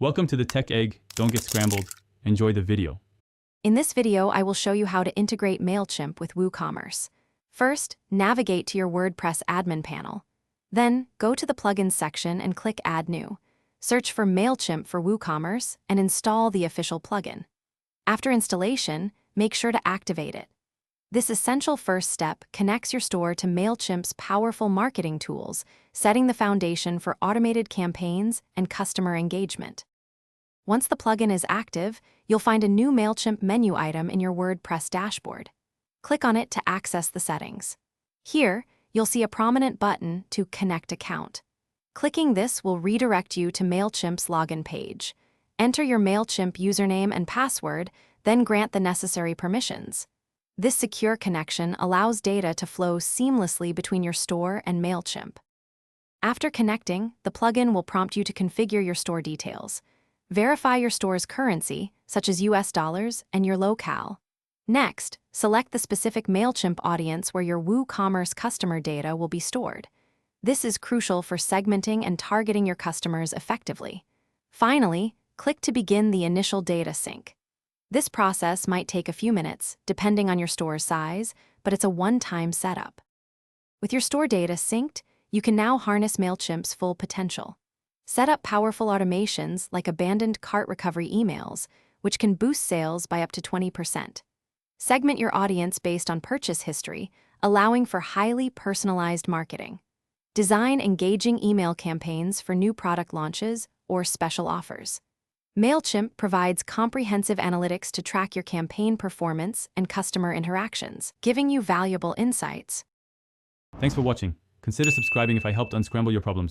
Welcome to the Tech Egg. Don't get scrambled. Enjoy the video. In this video, I will show you how to integrate Mailchimp with WooCommerce. First, navigate to your WordPress admin panel. Then, go to the Plugins section and click Add New. Search for Mailchimp for WooCommerce and install the official plugin. After installation, make sure to activate it. This essential first step connects your store to Mailchimp's powerful marketing tools, setting the foundation for automated campaigns and customer engagement. Once the plugin is active, you'll find a new Mailchimp menu item in your WordPress dashboard. Click on it to access the settings. Here, you'll see a prominent button to Connect Account. Clicking this will redirect you to Mailchimp's login page. Enter your Mailchimp username and password, then grant the necessary permissions. This secure connection allows data to flow seamlessly between your store and Mailchimp. After connecting, the plugin will prompt you to configure your store details. Verify your store's currency, such as US dollars, and your locale. Next, select the specific Mailchimp audience where your WooCommerce customer data will be stored. This is crucial for segmenting and targeting your customers effectively. Finally, click to begin the initial data sync. This process might take a few minutes, depending on your store's size, but it's a one-time setup. With your store data synced, you can now harness Mailchimp's full potential. Set up powerful automations like abandoned cart recovery emails, which can boost sales by up to 20%. Segment your audience based on purchase history, allowing for highly personalized marketing. Design engaging email campaigns for new product launches or special offers. Mailchimp provides comprehensive analytics to track your campaign performance and customer interactions, giving you valuable insights. Thanks for watching. Consider subscribing if I helped unscramble your problems.